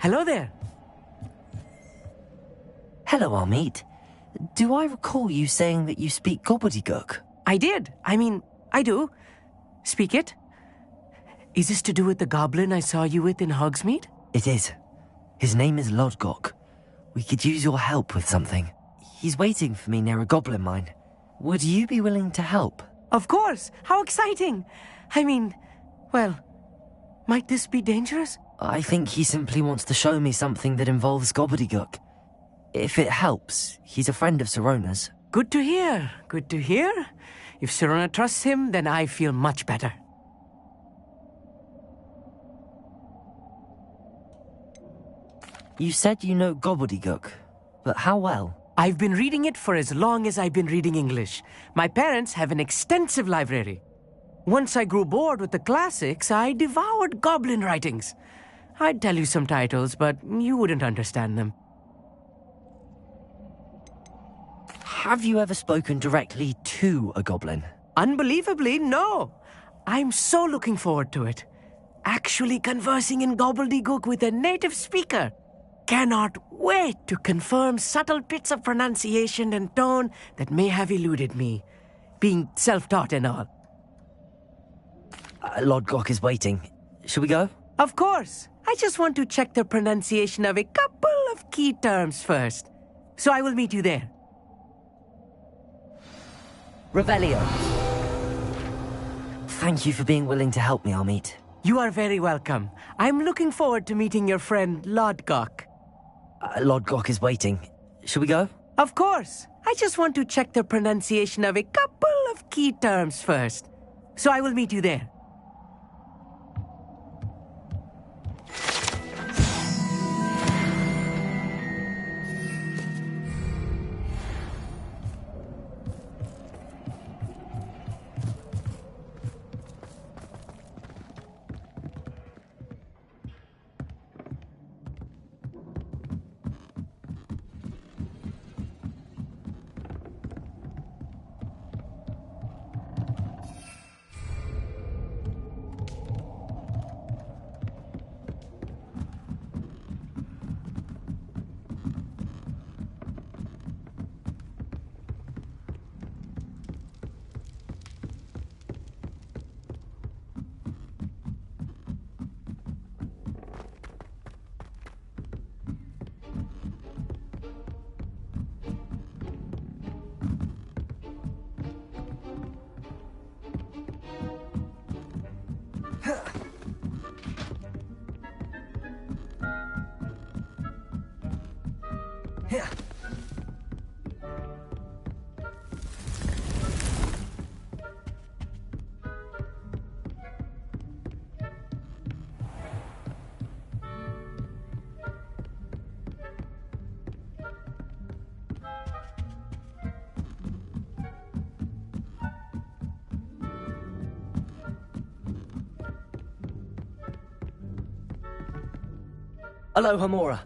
Hello there. Hello, Amit. Do I recall you saying that you speak gobbledygook? I did. I do. Speak it. Is this to do with the goblin I saw you with in Hogsmeade? It is. His name is Lodgok. We could use your help with something. He's waiting for me near a goblin mine. Would you be willing to help? Of course. How exciting. Well, might this be dangerous? I think he simply wants to show me something that involves gobbledygook. If it helps, he's a friend of Sirona's. Good to hear. Good to hear. If Sirona trusts him, then I feel much better. You said you know gobbledygook, but how well? I've been reading it for as long as I've been reading English. My parents have an extensive library. Once I grew bored with the classics, I devoured goblin writings. I'd tell you some titles, but you wouldn't understand them. Have you ever spoken directly to a goblin? Unbelievably, no. I'm so looking forward to it. Actually conversing in gobbledygook with a native speaker. Cannot wait to confirm subtle bits of pronunciation and tone that may have eluded me, being self-taught and all. Lodgok is waiting. Shall we go? Of course. I just want to check the pronunciation of a couple of key terms first. So I will meet you there. Revelio. Thank you for being willing to help me, Amit. You are very welcome. I'm looking forward to meeting your friend Lodgok. Lodgok is waiting. Shall we go? Of course. I just want to check the pronunciation of a couple of key terms first. So I will meet you there. Hello, Hamora.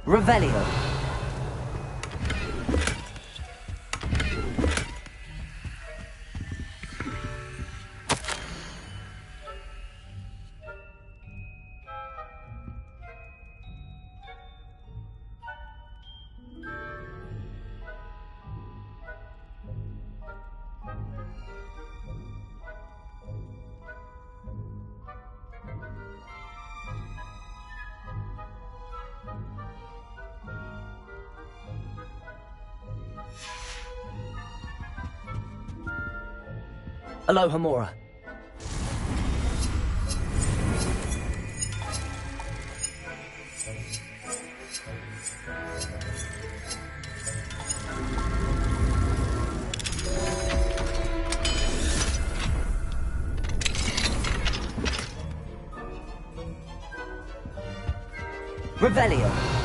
Revelio. Aloha Mora. Revelio.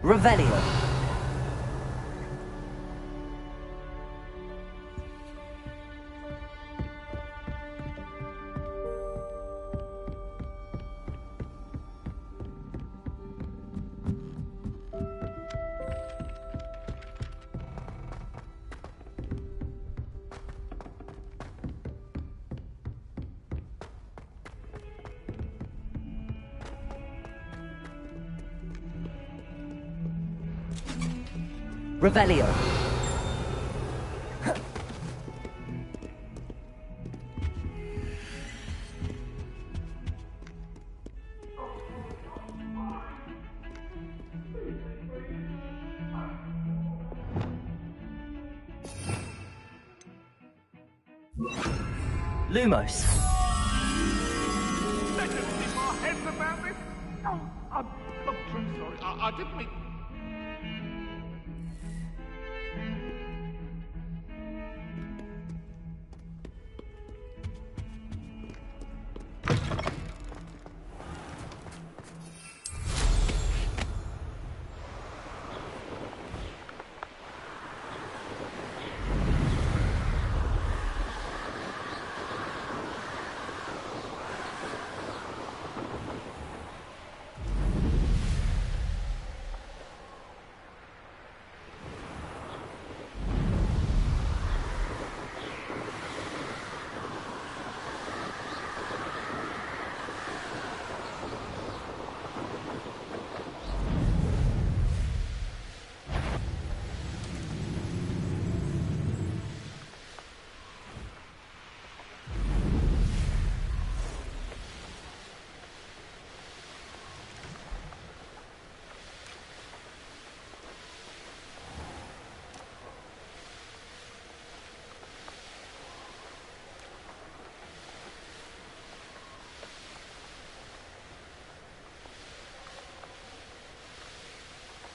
Revelio. Revelio. Lumos. Let us keep our heads about this. Oh, I'm truly sorry. I didn't mean...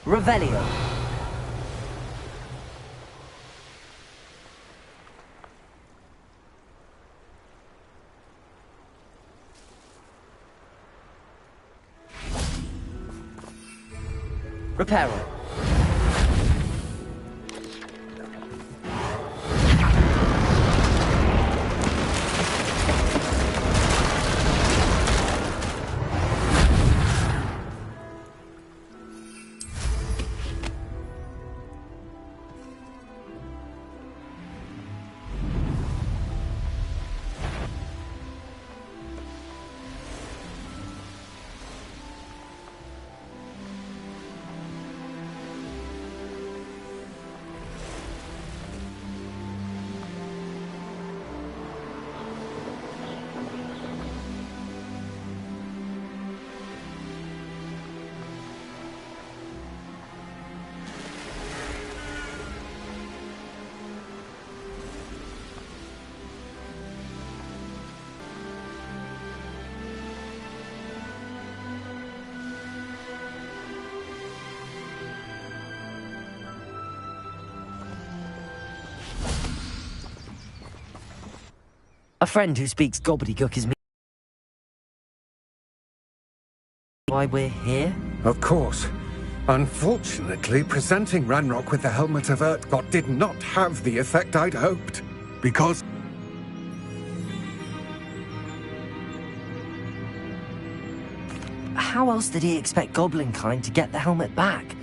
Revelio. Reparo. A friend who speaks gobbledygook is me. Why we're here? Of course. Unfortunately, presenting Ranrock with the Helmet of Urtkot did not have the effect I'd hoped. Because... How else did he expect Goblinkind to get the helmet back?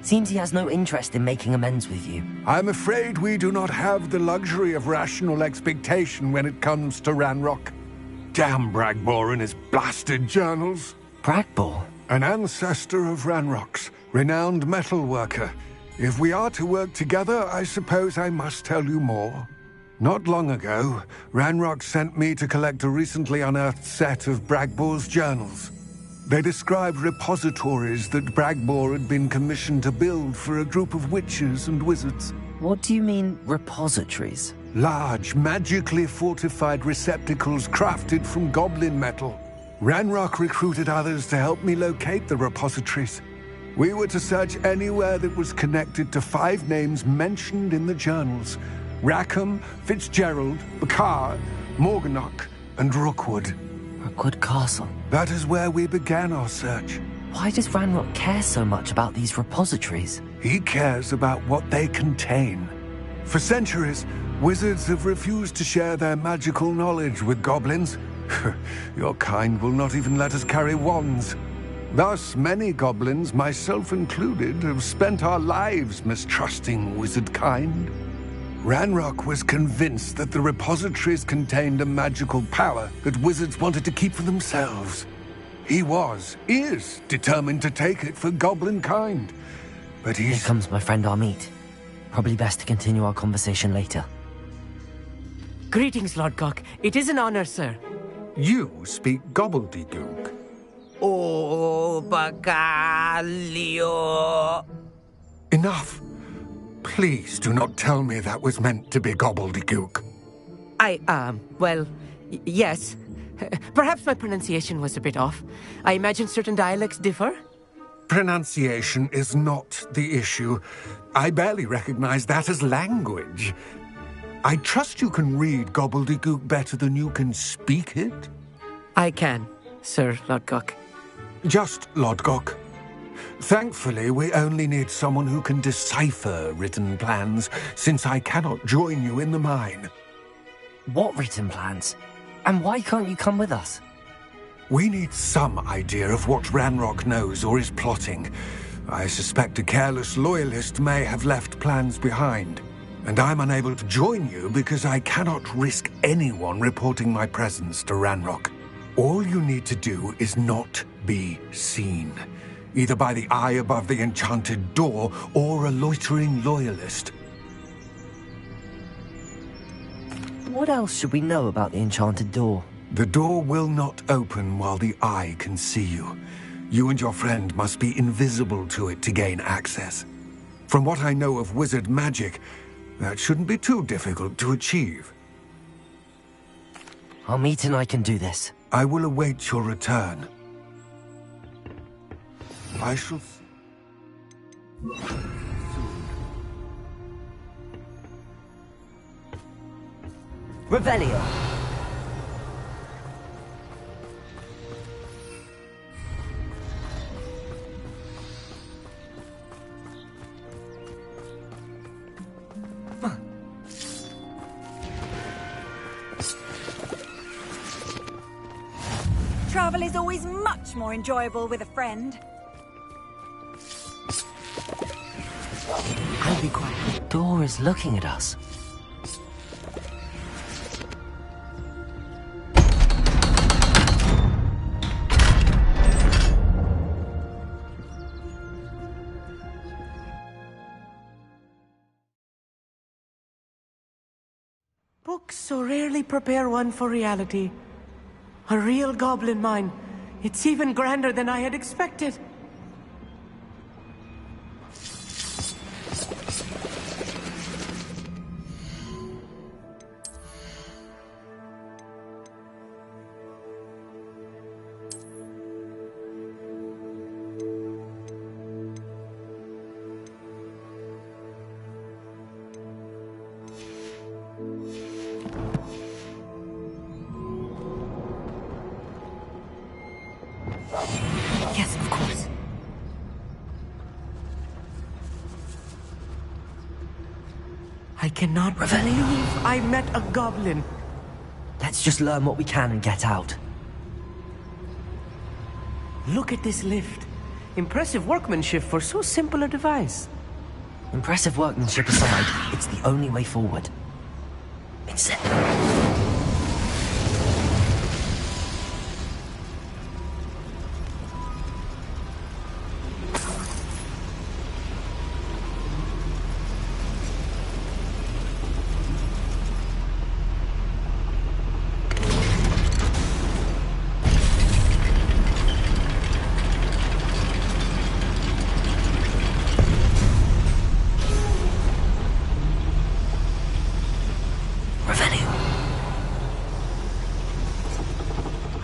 Seems he has no interest in making amends with you. I'm afraid we do not have the luxury of rational expectation when it comes to Ranrock. Damn Bragbor and his blasted journals. Bragbor? An ancestor of Ranrock's, renowned metal worker. If we are to work together, I suppose I must tell you more. Not long ago, Ranrock sent me to collect a recently unearthed set of Bragbor's journals. They described repositories that Bragbor had been commissioned to build for a group of witches and wizards. What do you mean, repositories? Large, magically fortified receptacles crafted from goblin metal. Ranrock recruited others to help me locate the repositories. We were to search anywhere that was connected to 5 names mentioned in the journals: Rackham, Fitzgerald, Bakar, Morganach, and Rookwood. Rookwood Castle. That is where we began our search. Why does Ranrock care so much about these repositories? He cares about what they contain. For centuries, wizards have refused to share their magical knowledge with goblins. Your kind will not even let us carry wands. Thus, many goblins, myself included, have spent our lives mistrusting wizard kind. Ranrock was convinced that the repositories contained a magical power that wizards wanted to keep for themselves. He is determined to take it for goblin kind. But Here he's... comes my friend Amit. Probably best to continue our conversation later. Greetings, Lord Cock. It is an honor, sir. You speak gobbledygook. Oh, Bacalio. Enough. Please do not tell me that was meant to be gobbledygook. Yes. Perhaps my pronunciation was a bit off. I imagine certain dialects differ. Pronunciation is not the issue. I barely recognize that as language. I trust you can read gobbledygook better than you can speak it? I can, Sir Lodgok. Just Lodgok. Thankfully, we only need someone who can decipher written plans, since I cannot join you in the mine. What written plans? And why can't you come with us? We need some idea of what Ranrock knows or is plotting. I suspect a careless loyalist may have left plans behind. And I'm unable to join you because I cannot risk anyone reporting my presence to Ranrock. All you need to do is not be seen, either by the eye above the enchanted door or a loitering loyalist. What else should we know about the enchanted door? The door will not open while the eye can see you. You and your friend must be invisible to it to gain access. From what I know of wizard magic, that shouldn't be too difficult to achieve. Amit and I can do this. I will await your return. I shall... Revelio! Travel is always much more enjoyable with a friend. I'll be quiet. The door is looking at us. Books so rarely prepare one for reality. A real goblin mine. It's even grander than I had expected. Yes, of course. I cannot believe I met a goblin. Let's just learn what we can and get out. Look at this lift. Impressive workmanship for so simple a device. Impressive workmanship aside, it's the only way forward. It's it.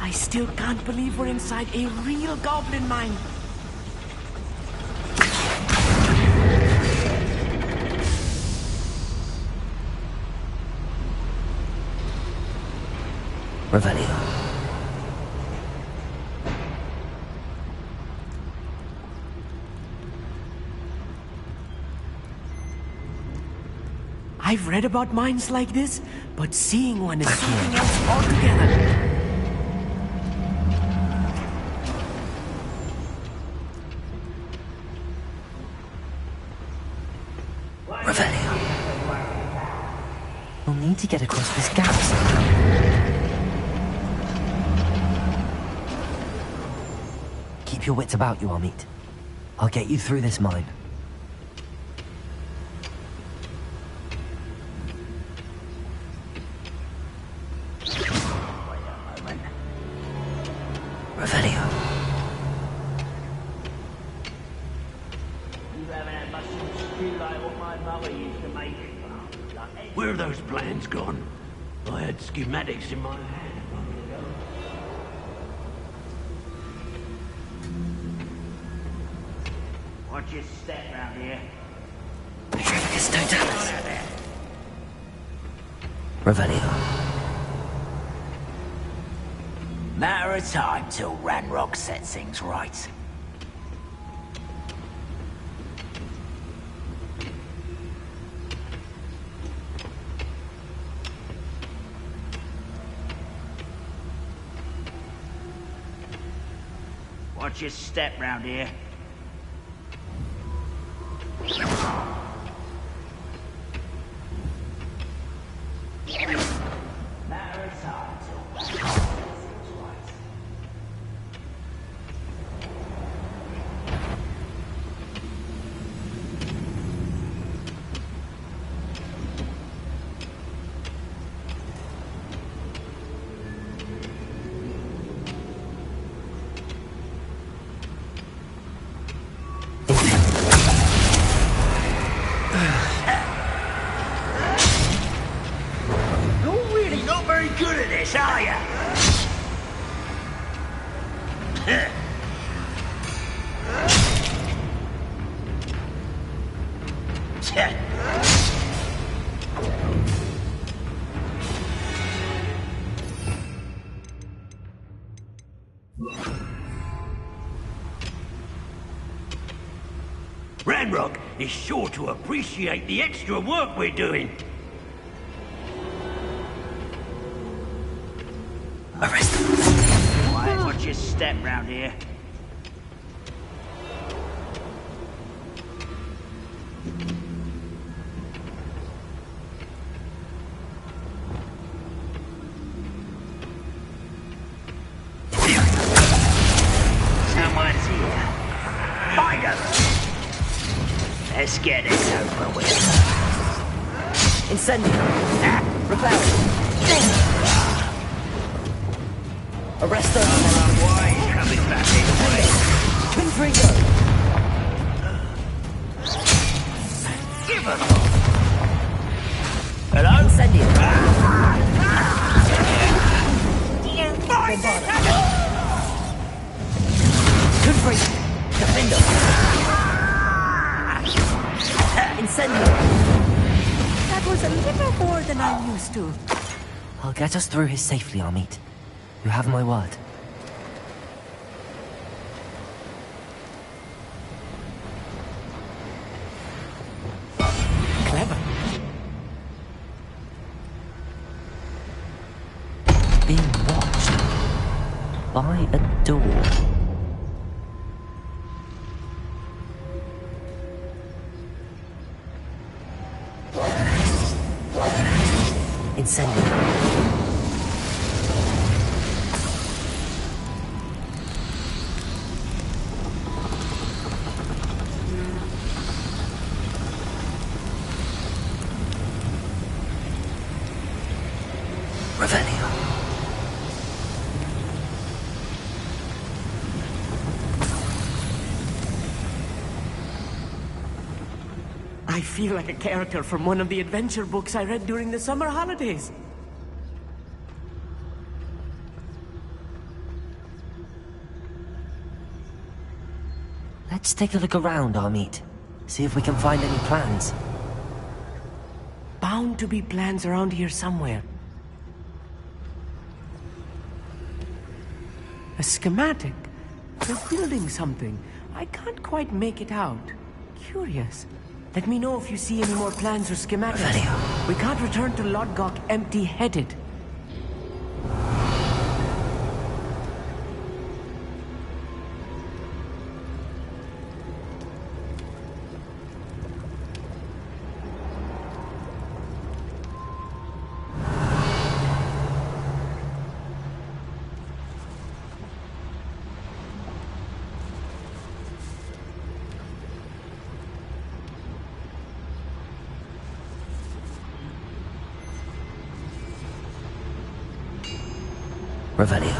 I still can't believe we're inside a real goblin mine. Revelio. I've read about mines like this, but seeing one is something else altogether. Revelio. We'll need to get across this gap somehow. Keep your wits about you, Amit. I'll get you through this mine. Revelio. Where are those plans gone? I had schematics in my hand. Watch your step round here. Petrificus totalis. Revelio. Matter of time till Ranrock sets things right. Watch your step round here. Matter of time till Ranrock sets things right. You're really not very good at this, are you? Ranrock is sure to appreciate the extra work we're doing. Arrest them. Quiet, watch your step round here. Someone's here. Find them. Let's get this over with. Incendio. Repel. Arrest them. Why is coming back this way? Confringo. Give us one. Hello? Incendio. You find it? Confringo. Capindo. Incendio. That was a little more than I'm used to. I'll get us through here safely, Amit. You have my word. Clever. Being watched by a door. Incendio. Revelio. I feel like a character from one of the adventure books I read during the summer holidays. Let's take a look around, Amit. See if we can find any plans. Bound to be plans around here somewhere. A schematic. They're building something. I can't quite make it out. Curious. Let me know if you see any more plans or schematics. We can't return to Lodgok empty-headed. Revelio.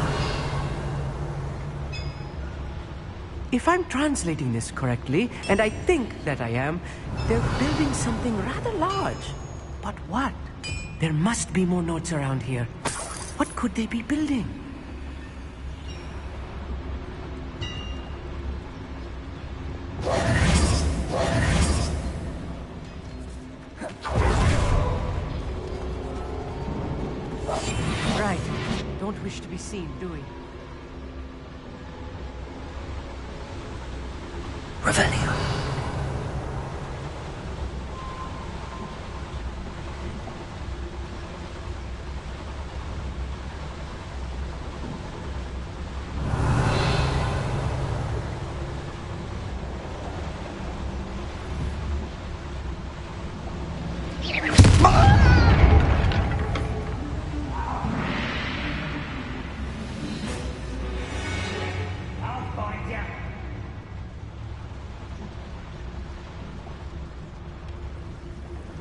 If I'm translating this correctly, and I think that I am, they're building something rather large. But what? There must be more notes around here. What could they be building? Right. Don't wish to be seen, do we? Revelio.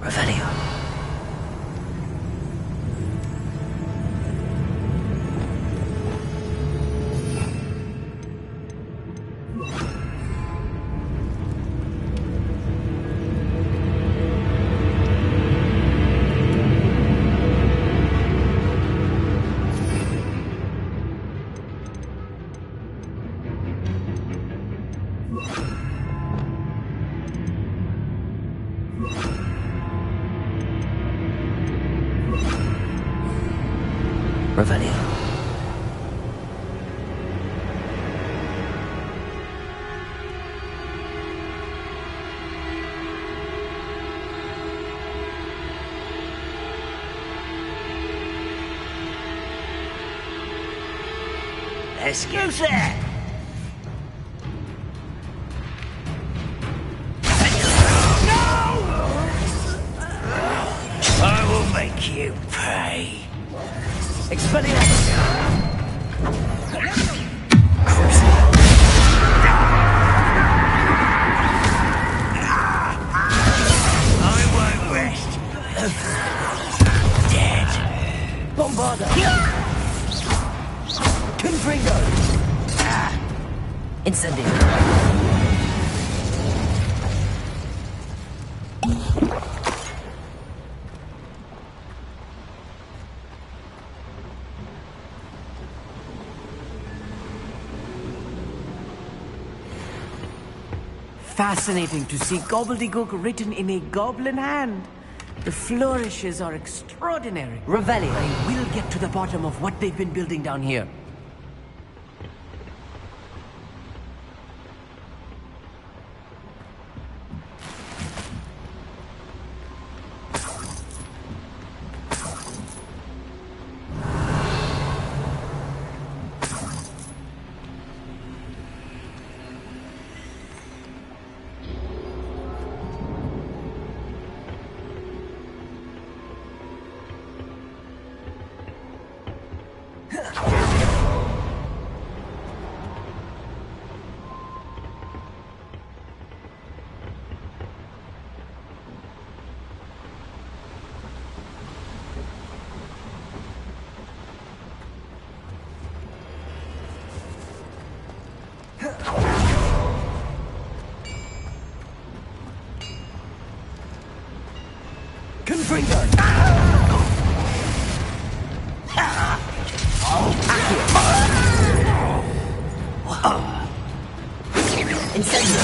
Revelio. Revelio. Excuse that! I will make you pay. Expelliarmus! I won't rest. Dead. Bombarda! Confringo! Incendio. Fascinating to see gobbledygook written in a goblin hand. The flourishes are extraordinary. Revelio. I will get to the bottom of what they've been building down here. Confringo! Incendio.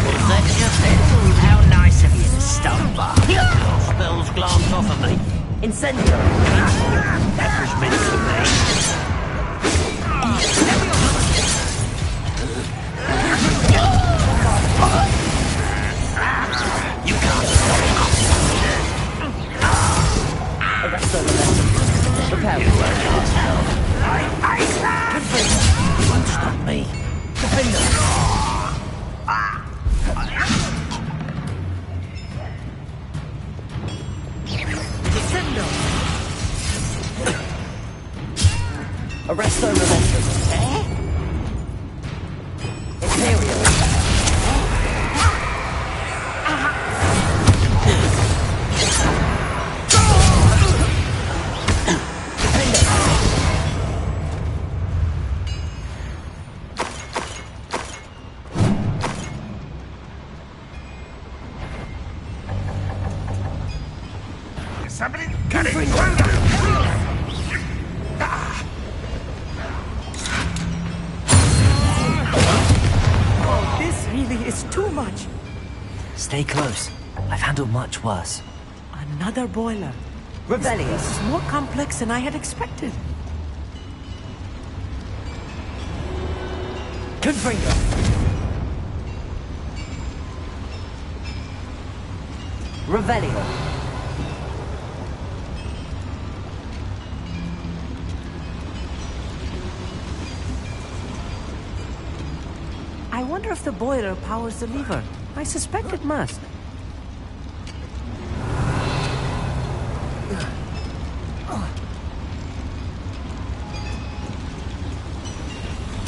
Was that just it? How nice of you to stop by. Spells glanced off of me. Incendio. That was meant for me. Arresto momentum. Imperial. Somebody get it! Oh, this really is too much. Stay close. I've handled much worse. Another boiler. Revelio. This is more complex than I had expected. Confringo. Revelio. I wonder if the boiler powers the lever. I suspect it must.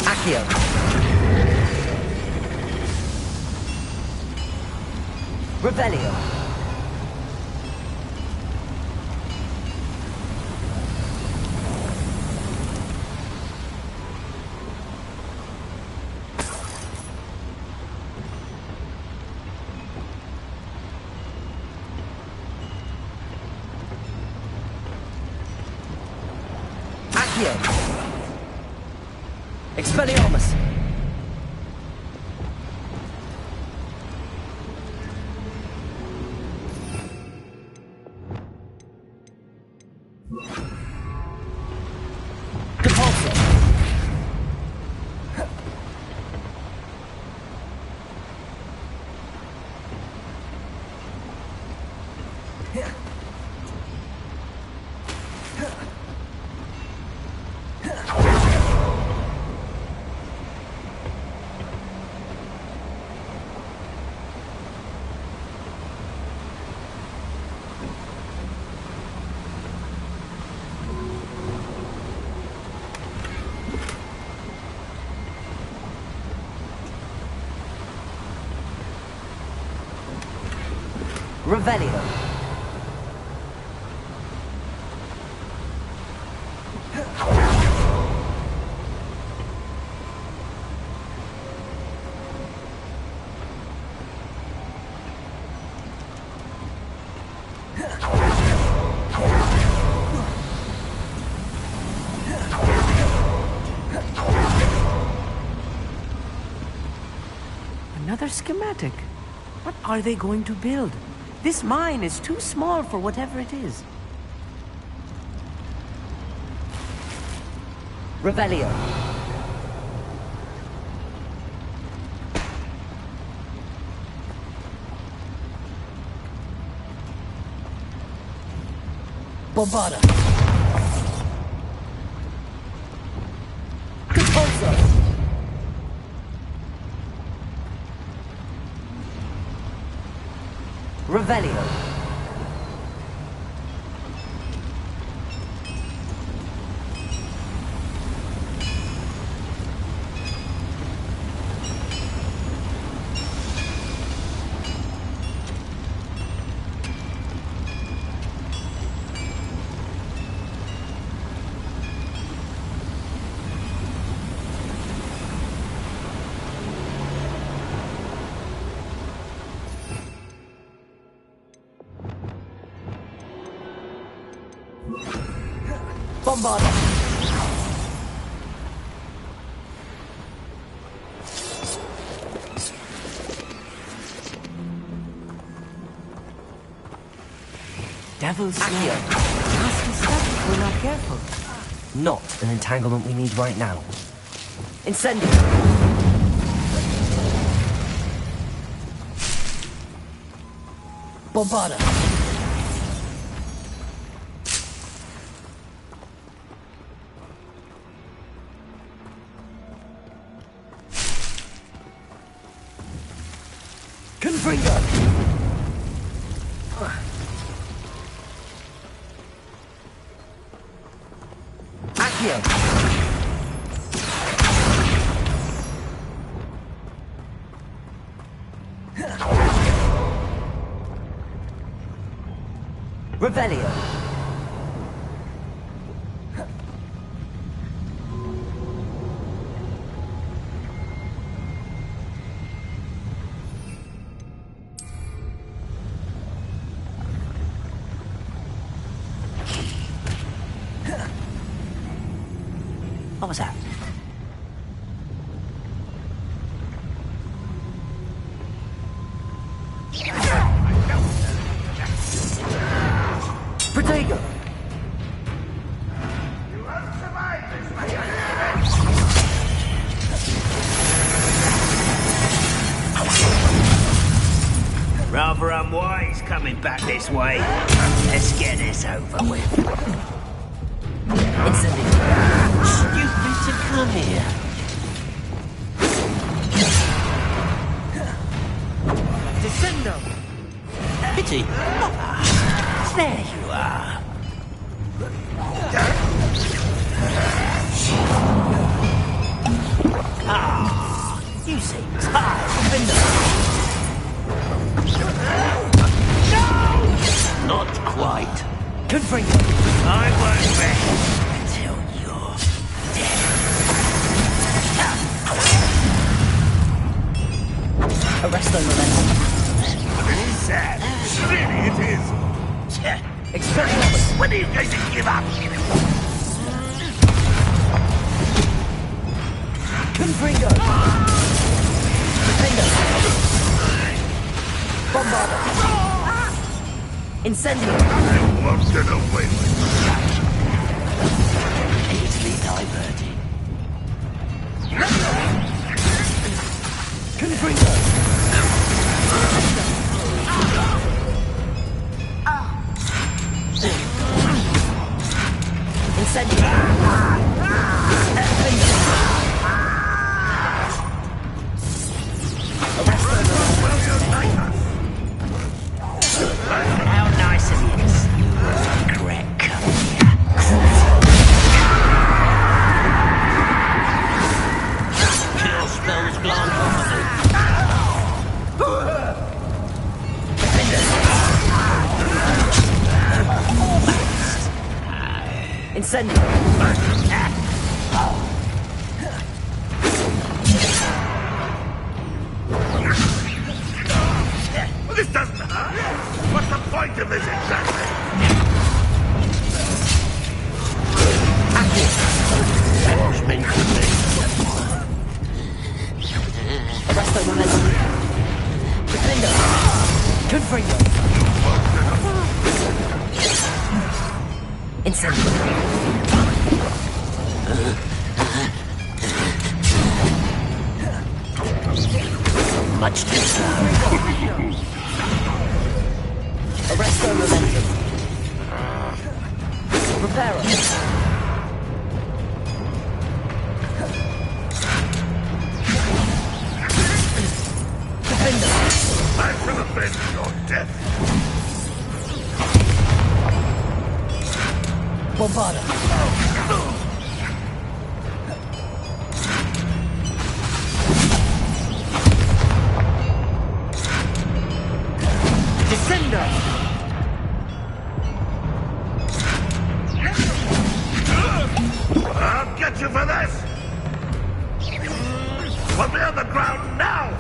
Accio. Revelio. Accio. Expelliarmus. Compulsor. Revelio. Another schematic. What are they going to build? This mine is too small for whatever it is. Revelio. Bombarda. Compulsor. Revelio. Bombarda. Devil's Snare. Nasty stuff if we're not careful. Not an entanglement we need right now. Incendio. Bombarda. Confringo. Accio. Revelio. What was that? Protego! Rather unwise coming back this way. Let's get this over with. Instantly. Stupid to come here. Descendo! Pity. There you are. You seem tired. Not quite. Confringo. I won't rest until you're Arresto momentum. This is sad. Really, it is. Expelliarmus. When are you going to give up? Confringo. Defender. Bombarda. Incendio. I won't get away with that. Easily diverted. Confringo. Incendio. How nice of you to see you regret coming here. Kill spells glance off of Incendio. Well, this doesn't hurt. What's the point of this exactly? What's meant to be? Arresto momentum. Defender. Confringo. Incendio. Much too slow. Arresto momentum. Preparo. Defender. I shall avenge your death. Bombarda. Descendo! I'll get you for this! Put me on the ground now!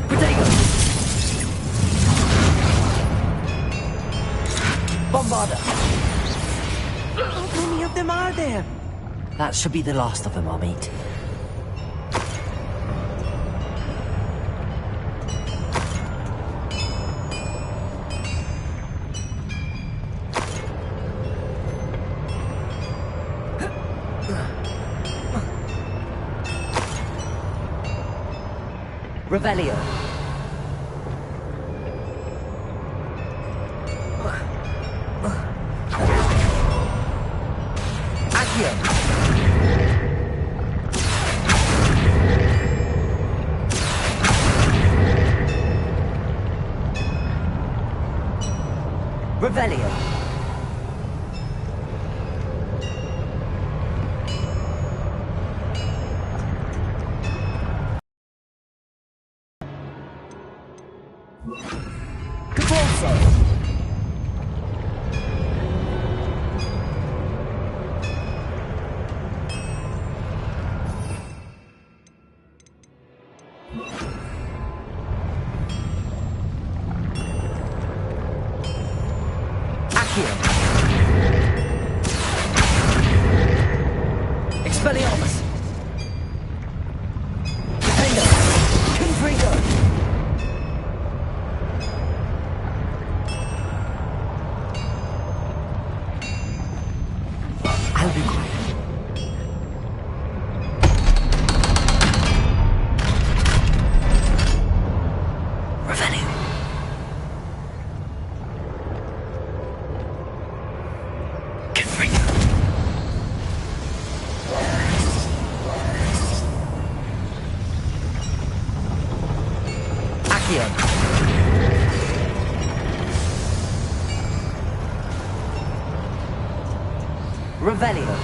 Protego. Bombarda. How many of them are there? That should be the last of them I'll meet. Revelio. Accio. Revelio. Accio. Expelliarmus. Defender. Confringo. I'll be quiet. Revelio. Confringo. Accio. Revelio.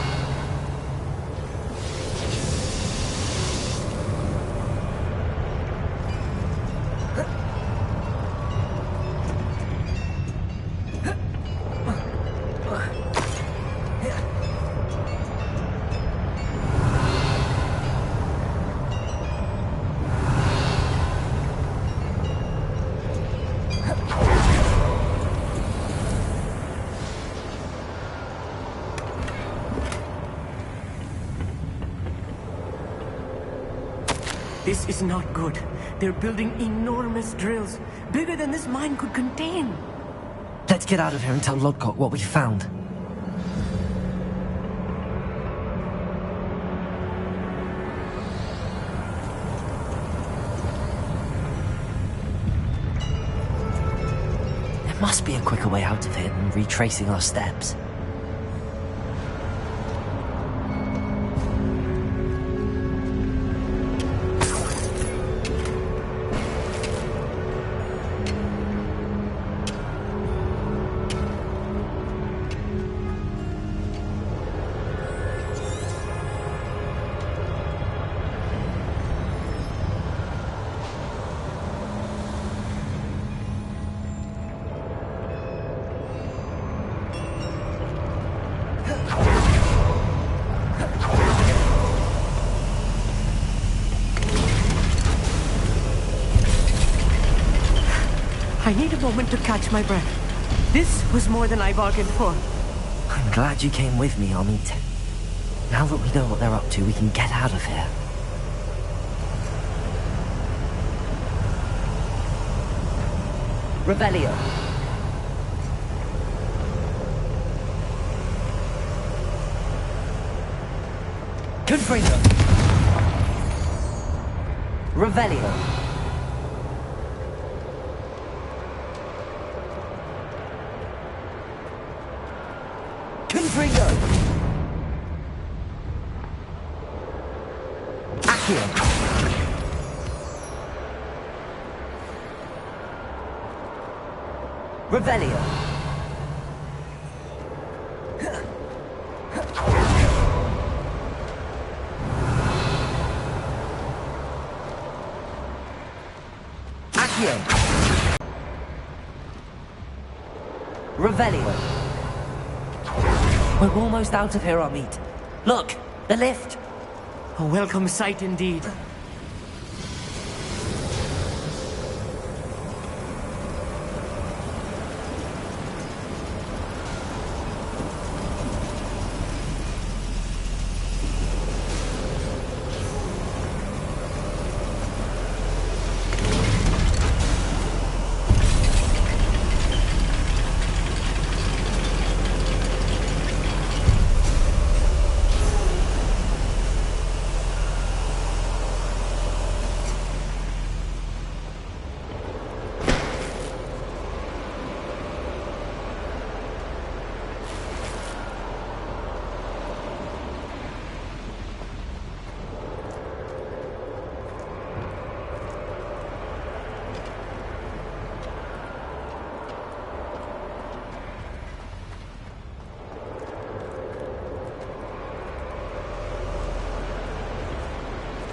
This is not good. They're building enormous drills, bigger than this mine could contain. Let's get out of here and tell Lodgok what we found. There must be a quicker way out of here than retracing our steps. I need a moment to catch my breath. This was more than I bargained for. I'm glad you came with me, Amit. Now that we know what they're up to, we can get out of here. Revelio. Confringo. Revelio. Confringo. Accio. Revelio. Accio. Revelio. We're almost out of here, Amit. Look, the lift. A welcome sight indeed.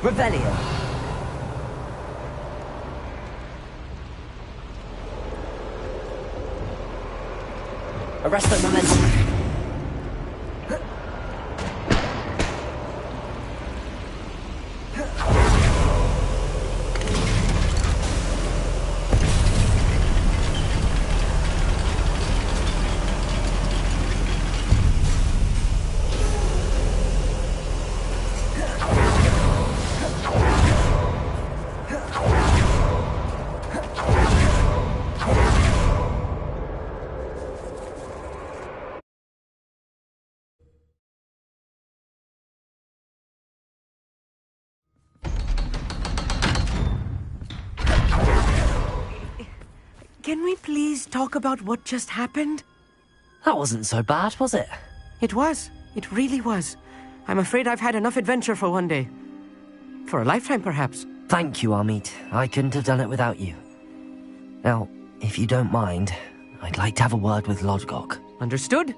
Revelio. Arrest the momentum. Can we please talk about what just happened? That wasn't so bad, was it? It was. It really was. I'm afraid I've had enough adventure for one day. For a lifetime, perhaps. Thank you, Amit. I couldn't have done it without you. Now, if you don't mind, I'd like to have a word with Lodgok. Understood?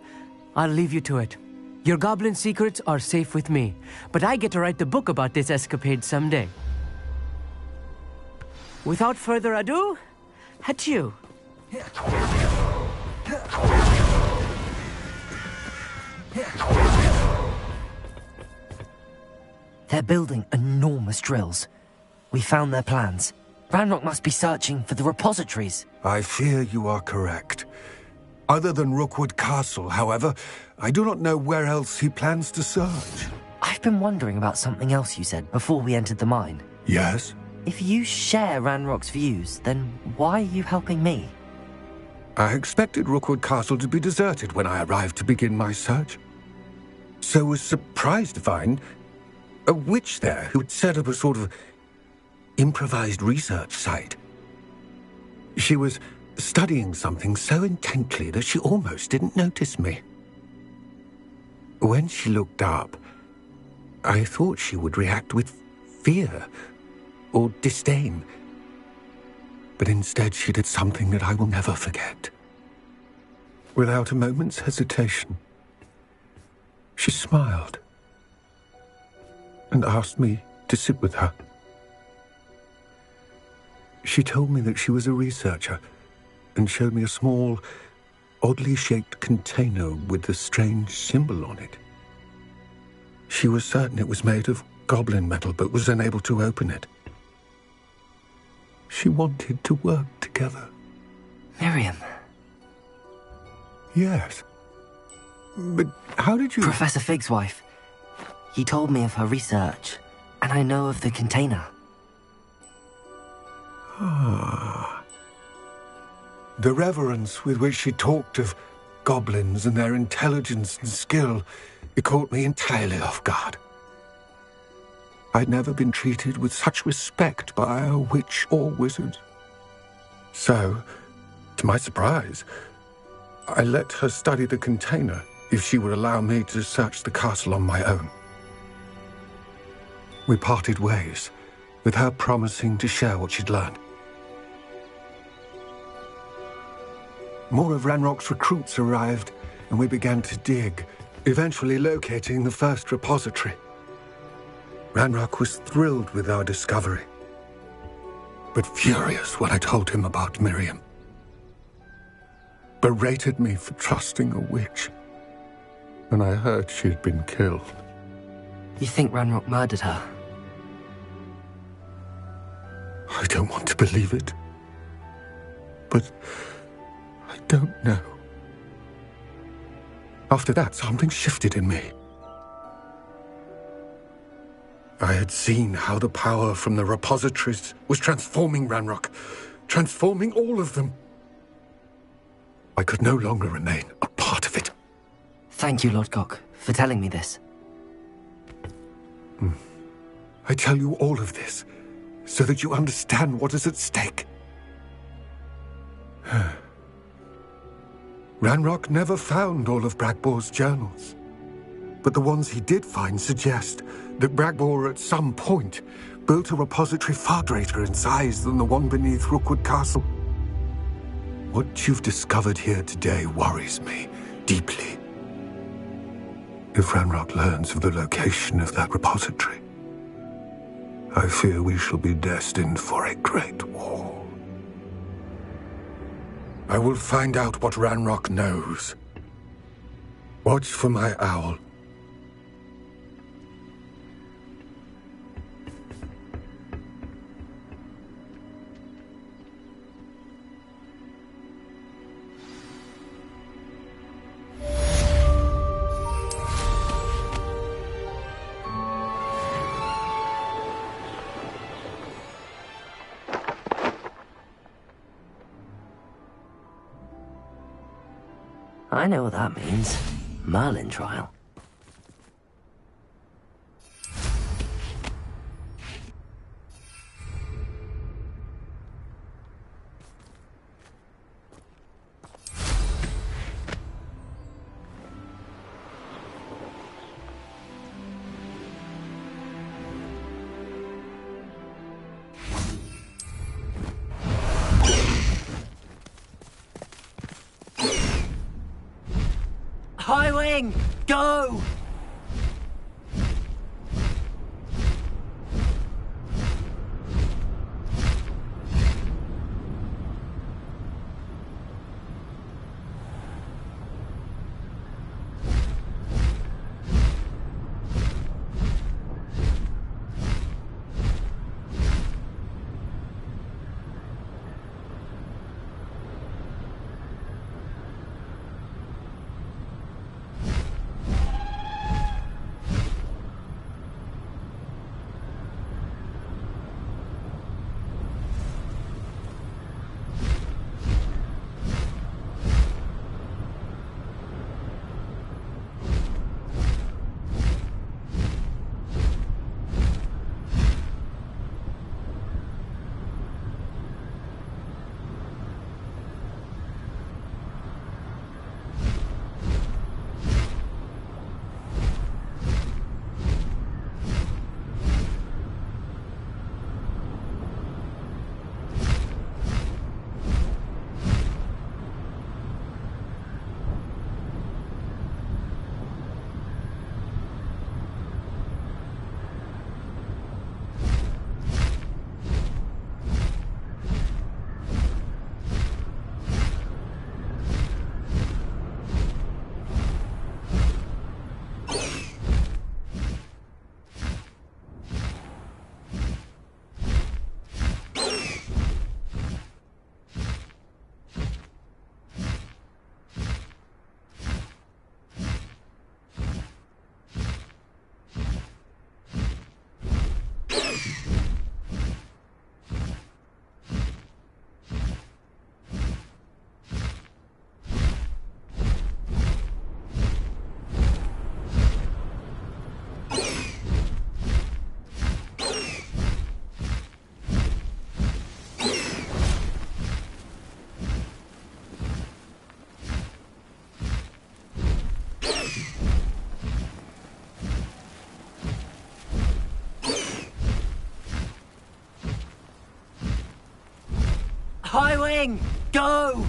I'll leave you to it. Your goblin secrets are safe with me, but I get to write the book about this escapade someday. Without further ado, adieu. They're building enormous drills. We found their plans. Ranrock must be searching for the repositories. I fear you are correct. Other than Rookwood Castle, however, I do not know where else he plans to search. I've been wondering about something else you said before we entered the mine. Yes? If you share Ranrock's views, then why are you helping me? I expected Rookwood Castle to be deserted when I arrived to begin my search. So was surprised to find a witch there who had set up a sort of improvised research site. She was studying something so intently that she almost didn't notice me. When she looked up, I thought she would react with fear or disdain. But instead she did something that I will never forget. Without a moment's hesitation, she smiled and asked me to sit with her. She told me that she was a researcher and showed me a small, oddly shaped container with a strange symbol on it. She was certain it was made of goblin metal, but was unable to open it. She wanted to work together. Miriam. Yes. But how did you... Professor Fig's wife. He told me of her research, and I know of the container. Ah. The reverence with which she talked of goblins and their intelligence and skill, it caught me entirely off guard. I'd never been treated with such respect by a witch or wizard. So, to my surprise, I let her study the container if she would allow me to search the castle on my own. We parted ways, with her promising to share what she'd learned. More of Ranrock's recruits arrived, and we began to dig, eventually locating the first repository. Ranrock was thrilled with our discovery, but furious when I told him about Miriam. Berated me for trusting a witch, and I heard she'd been killed. You think Ranrock murdered her? I don't want to believe it, but I don't know. After that, something shifted in me. I had seen how the power from the repositories was transforming Ranrock, transforming all of them. I could no longer remain a part of it. Thank you, Lodgok, for telling me this. I tell you all of this so that you understand what is at stake. Ranrock never found all of Bragbor's journals, but the ones he did find suggest that Bragbor at some point built a repository far greater in size than the one beneath Rookwood Castle. What you've discovered here today worries me deeply. If Ranrock learns of the location of that repository, I fear we shall be destined for a great war. I will find out what Ranrock knows. Watch for my owl. I know what that means. Merlin trial. High Wing, go! High Wing, go!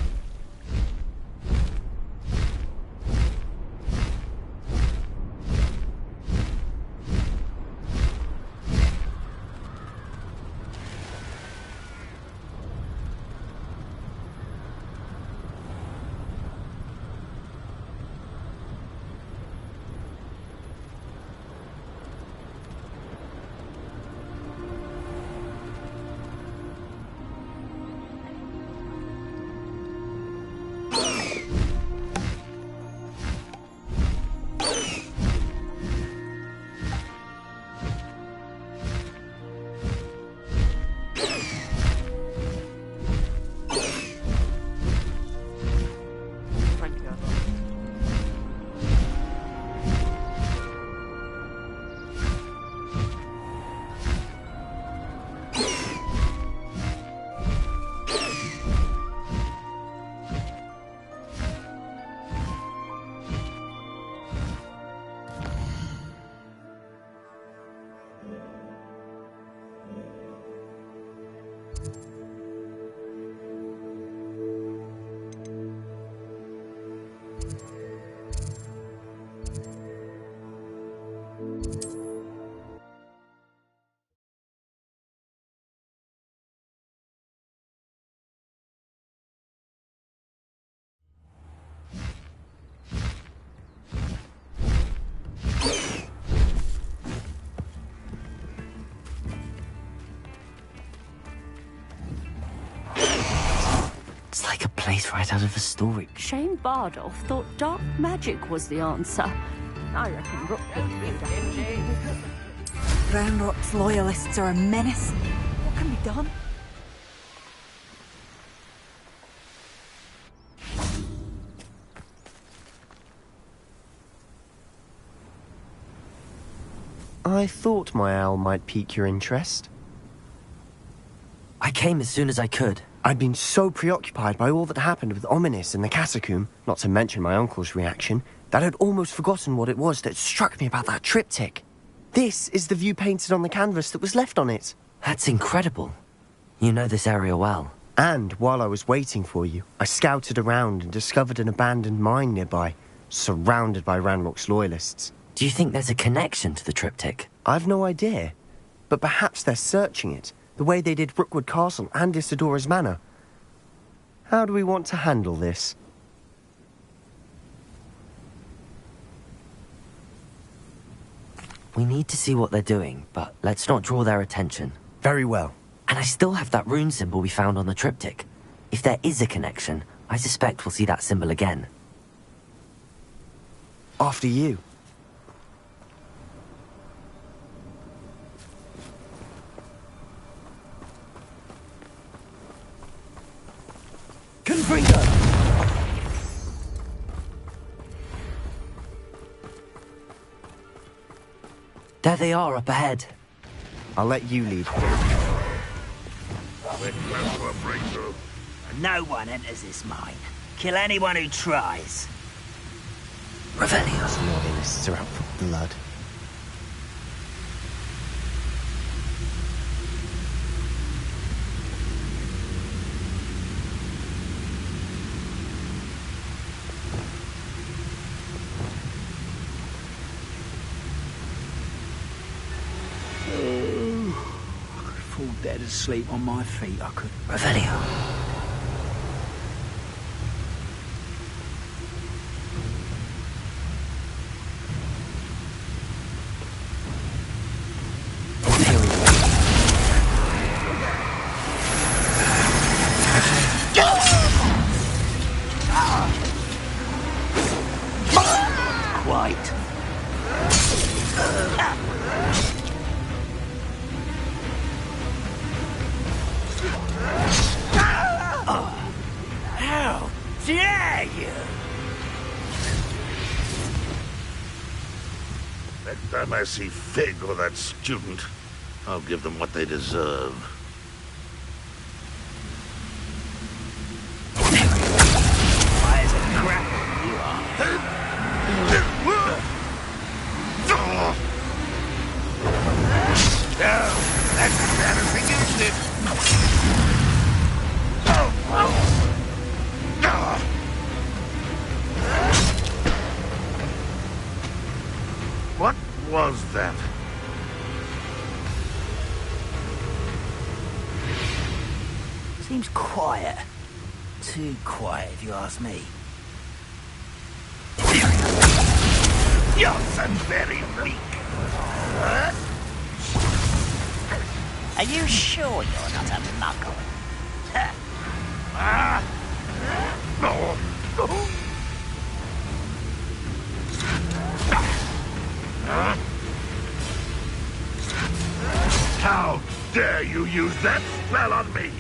It's like a place right out of a story. Shane Bardolph thought dark magic was the answer. I reckon Rook would be down. Ranrock's loyalists are a menace. What can be done? I thought my owl might pique your interest. I came as soon as I could. I'd been so preoccupied by all that happened with Ominis in the catacomb, not to mention my uncle's reaction, that I'd almost forgotten what it was that struck me about that triptych. This is the view painted on the canvas that was left on it. That's incredible. You know this area well. And while I was waiting for you, I scouted around and discovered an abandoned mine nearby. surrounded by Ranrock's loyalists. Do you think there's a connection to the triptych? I've no idea, but perhaps they're searching it, the way they did Rookwood Castle and Isidora's Manor. How do we want to handle this? We need to see what they're doing, but let's not draw their attention. Very well. And I still have that rune symbol we found on the triptych. If there is a connection, I suspect we'll see that symbol again. After you. Confringo! There they are up ahead. I'll let you lead. We're close to a breakthrough. No one enters this mine. Kill anyone who tries. Revelio. Loyalists are out for blood. Fall dead asleep on my feet, I could. Revelio. Quite. How dare you! Next time I see Fig or that student, I'll give them what they deserve. Why is it crap you are? That's embarrassing, isn't it? What was that? Seems quiet. Too quiet, if you ask me. You're so very weak. Are you sure you're not a muggle? How dare you use that spell on me?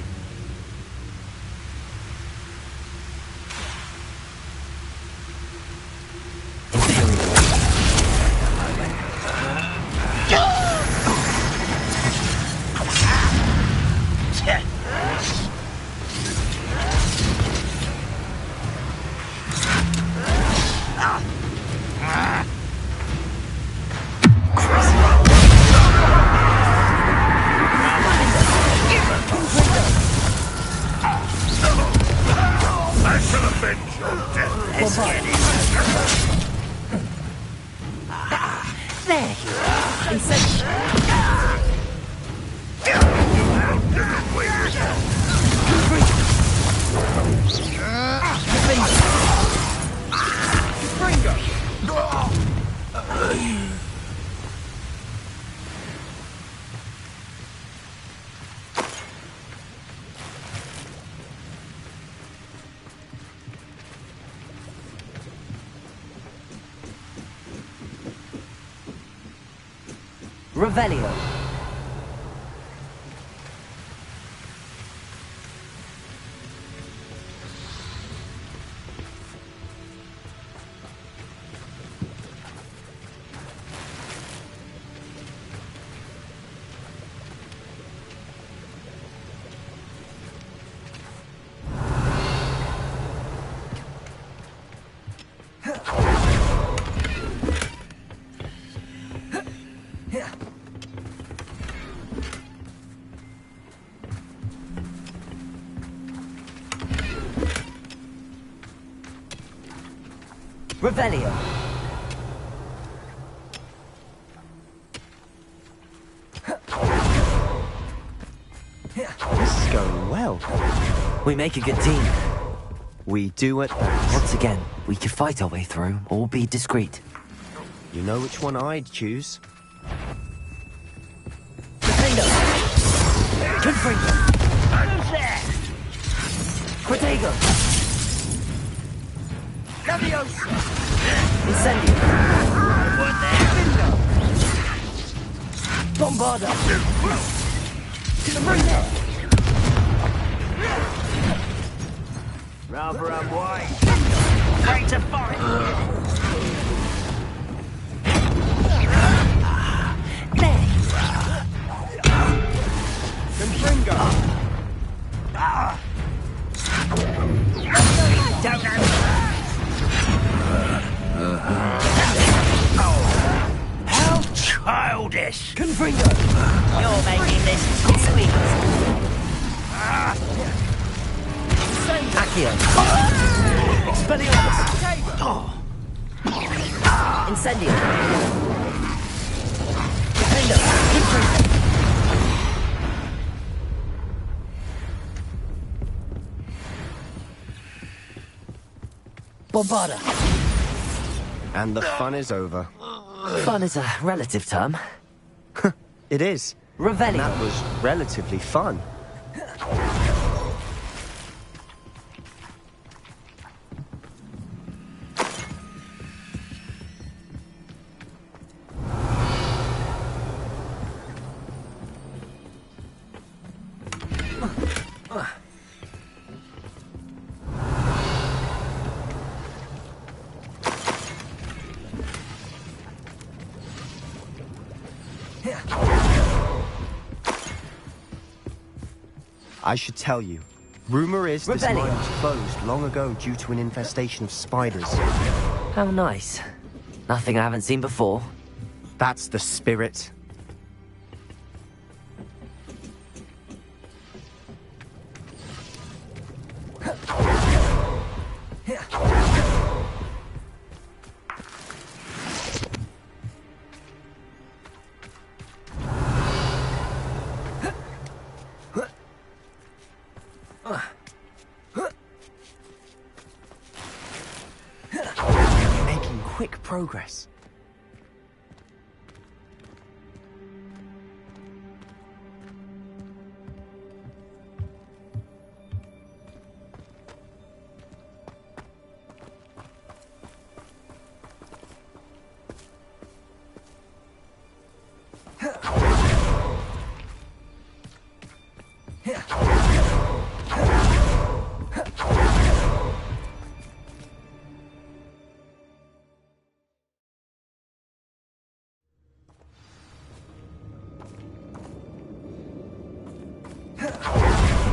I shall avenge your death. There you are. Get away with Revelio. Revelio. This is going well. We make a good team. We do it best. Once again, we could fight our way through, or be discreet. You know which one I'd choose. Defender! Confringo! Who's there? Protego! Leviosa! Incendio! What there? Bombarda! Rather unwise. Great to fight. There you are! Confringo! Don't have... How childish! Confringo! You're making this too easy. Accio! Expelliarmus! Incendio! Defender! Confringo! Bombarda! And the fun is over. Fun is a relative term. It is. Revelio! That was relatively fun. I should tell you. Rumor is this mine Revelio. was closed long ago due to an infestation of spiders. How nice. Nothing I haven't seen before. That's the spirit. Making quick progress.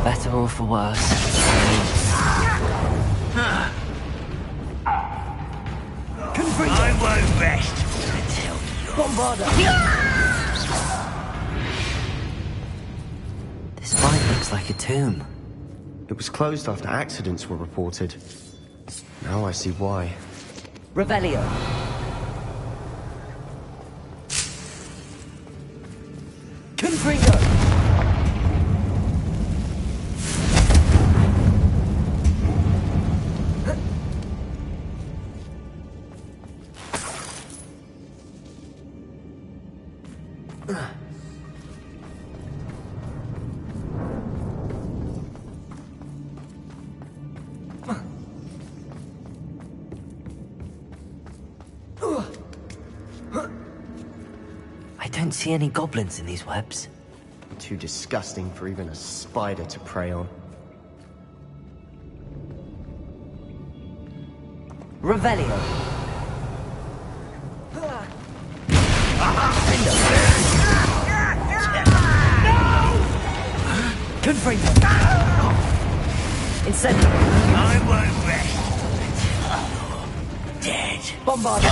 Better or for worse. I won't rest until Bombarda! This fight looks like a tomb. It was closed after accidents were reported. Now I see why. Revelio! Confringo! I don't see any goblins in these webs. Too disgusting for even a spider to prey on. Revelio! Confringo! Incendio! I won't rest until you're dead. Bombarda!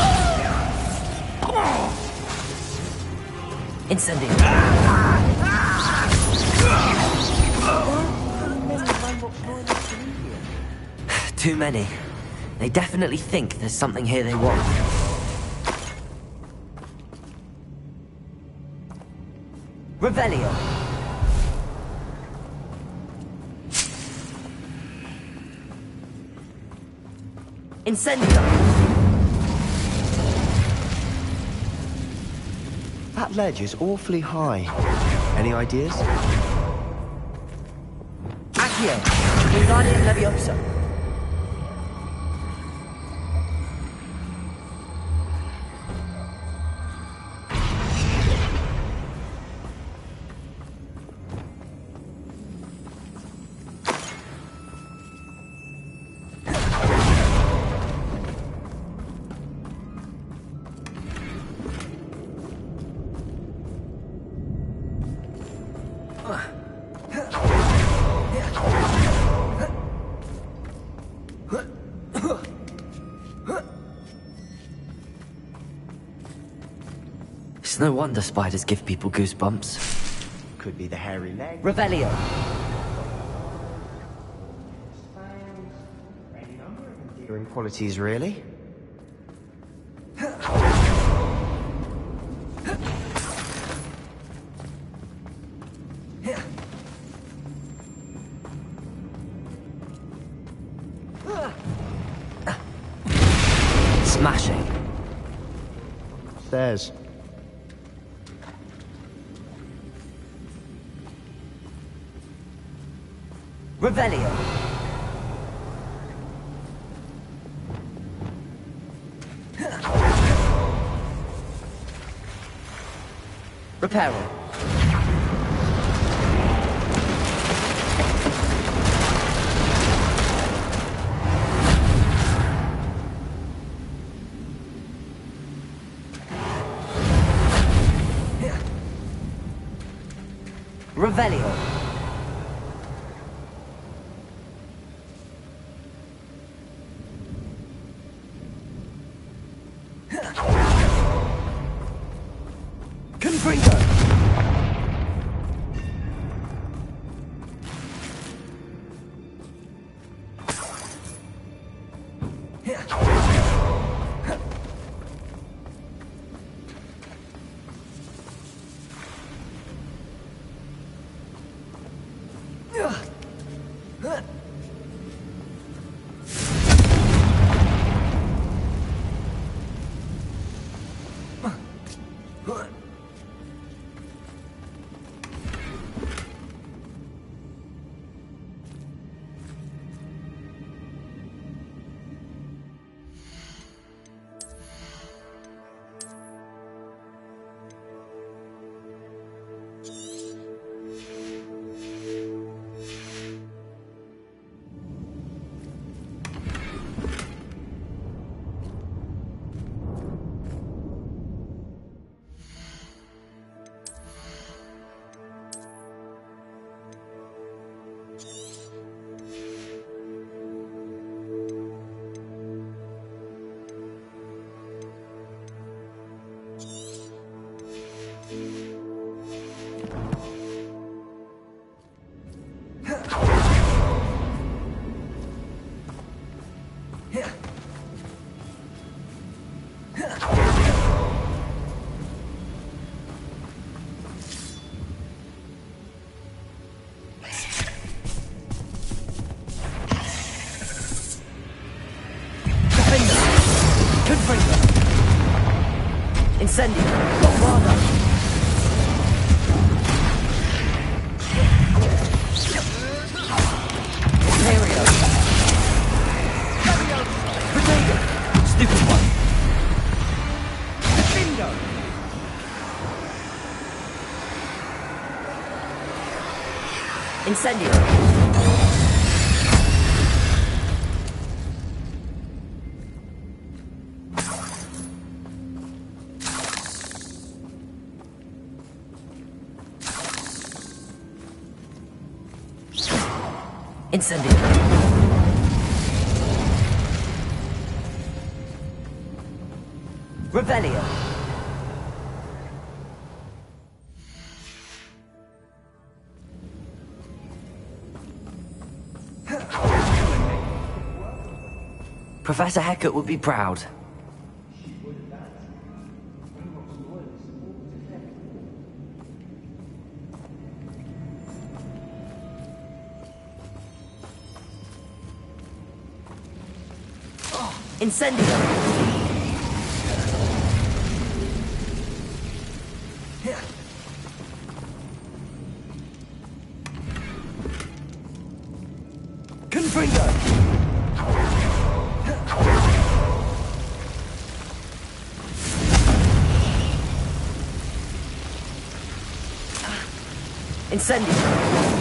Incendio! Too many. They definitely think there's something here they want. Revelio. Incendio. That ledge is awfully high. Any ideas? Accio. Wingardium Leviosa. It's no wonder spiders give people goosebumps. Could be the hairy leg. Revelio. Any number of endearing qualities, really. Smashing. Stairs. Revelio. Reparo. Revelio. Confringo! Incendio. Bombarda. Imperio. Potato. Stupid one. Bingo. Incendio. Incendio. Revelio. Professor Hecat would be proud. Incendio! Confringo! Incendio!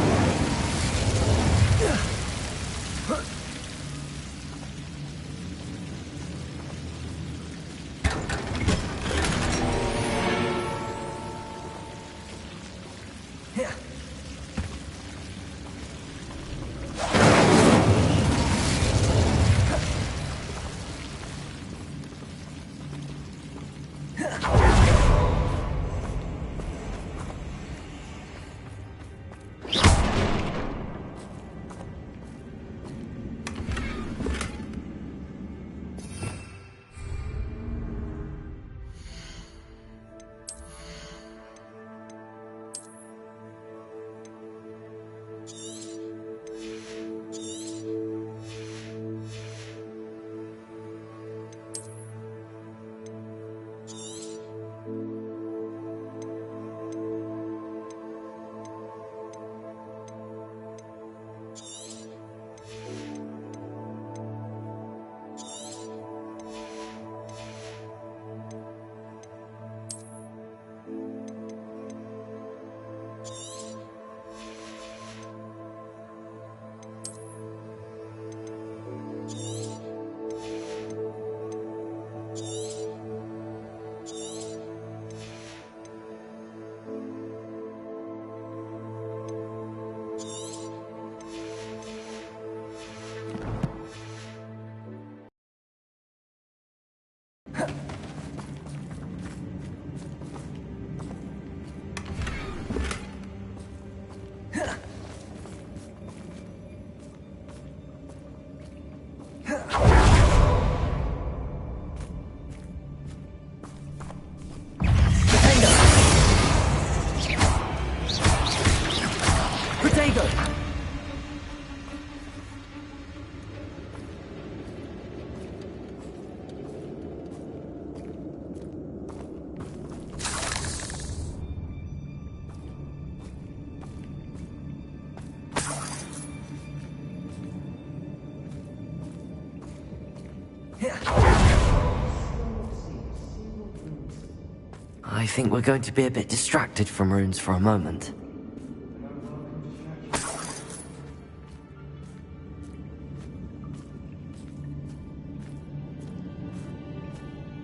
I think we're going to be a bit distracted from runes for a moment.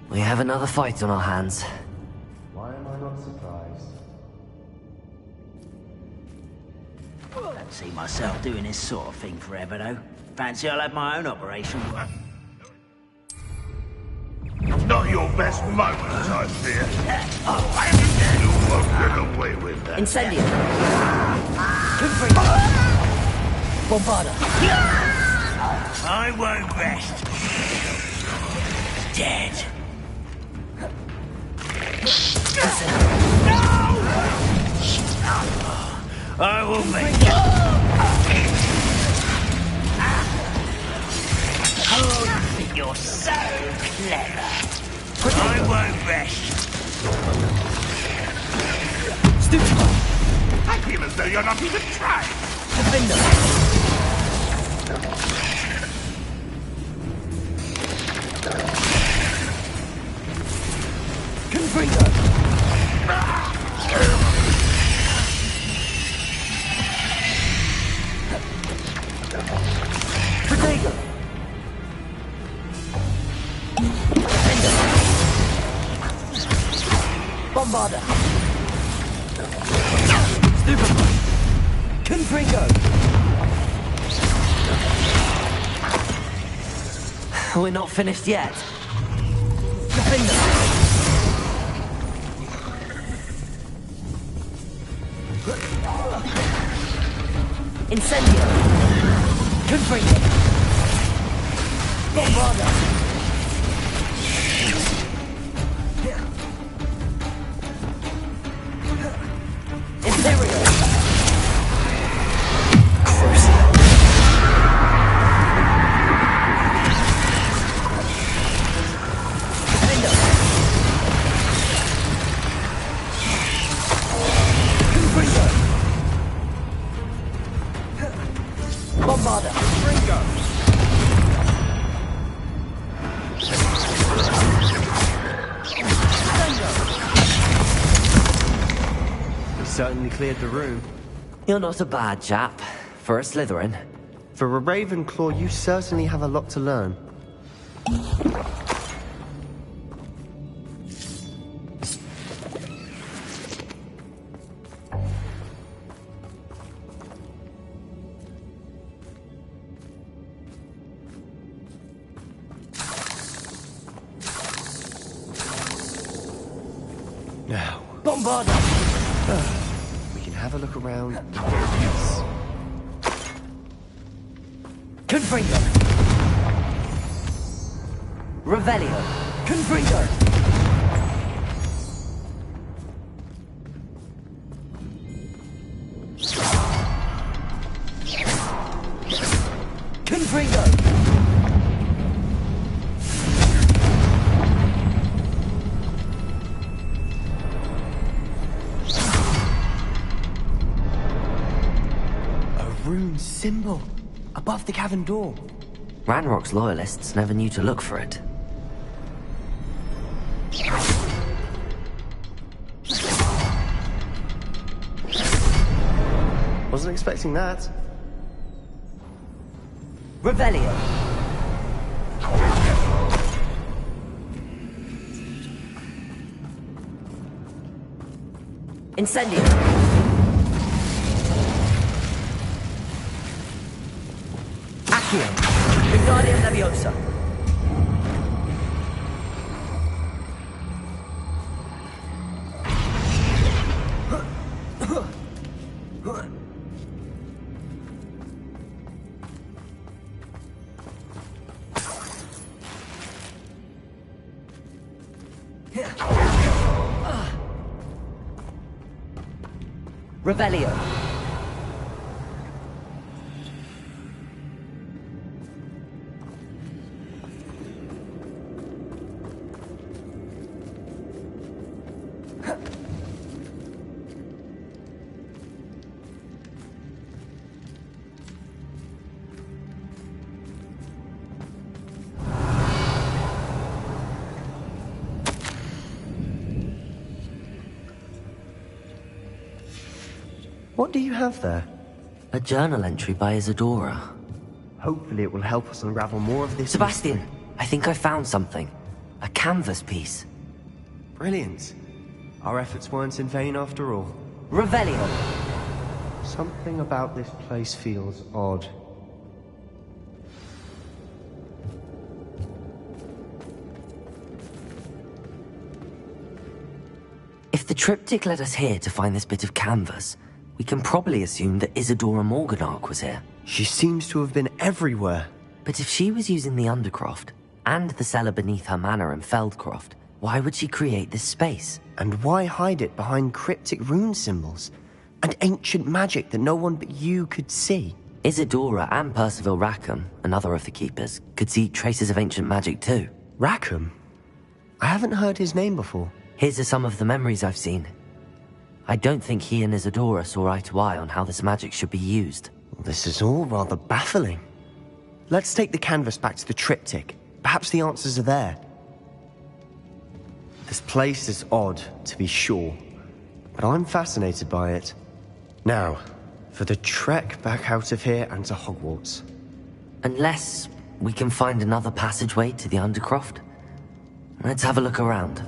We have another fight on our hands. Why am I not surprised? Don't see myself doing this sort of thing forever, though. Fancy I'll have my own operation. Not your best moment, I fear. You won't get away with that. Incendio! Confringo! Bombarda! I won't rest. Dead. I will make you. Oh, you think you're so clever. I won't rest. Stupid! I feel as though you're not even trying. Defender! Confringo! Protego! Bombarda! Stupid! Confringo! We're not finished yet. Defender! Incendio! Confringo! Certainly cleared the room. You're not a bad chap. For a Slytherin. For a Ravenclaw, you certainly have a lot to learn. Now, Bombarda! we can have a look around and get peace. Confringo! Revelio. Confringo! Confringo! Rune symbol above the cavern door. Ranrock's loyalists never knew to look for it. Wasn't expecting that. Revelio. Incendio. Accio! Wingardium Leviosa! Revelio. What do you have there? A journal entry by Isadora. Hopefully it will help us unravel more of this. Sebastian, I think I found something. A canvas piece. Brilliant. Our efforts weren't in vain after all. Revelio. Something about this place feels odd. If the triptych led us here to find this bit of canvas, we can probably assume that Isadora Morganach was here. She seems to have been everywhere. But if she was using the Undercroft, and the cellar beneath her manor in Feldcroft, why would she create this space? And why hide it behind cryptic rune symbols? And ancient magic that no one but you could see? Isadora and Percival Rackham, another of the Keepers, could see traces of ancient magic too. Rackham? I haven't heard his name before. His are some of the memories I've seen. I don't think he and Isadora saw eye to eye on how this magic should be used. This is all rather baffling. Let's take the canvas back to the triptych. Perhaps the answers are there. This place is odd, to be sure, but I'm fascinated by it. Now, for the trek back out of here and to Hogwarts. Unless we can find another passageway to the Undercroft. Let's have a look around.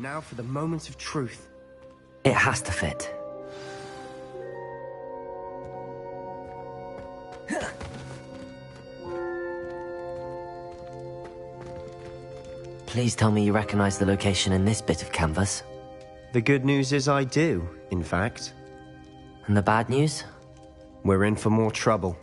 now for the moment of truth. It has to fit. Please tell me you recognize the location in this bit of canvas. The good news is I do, in fact. And the bad news? We're in for more trouble.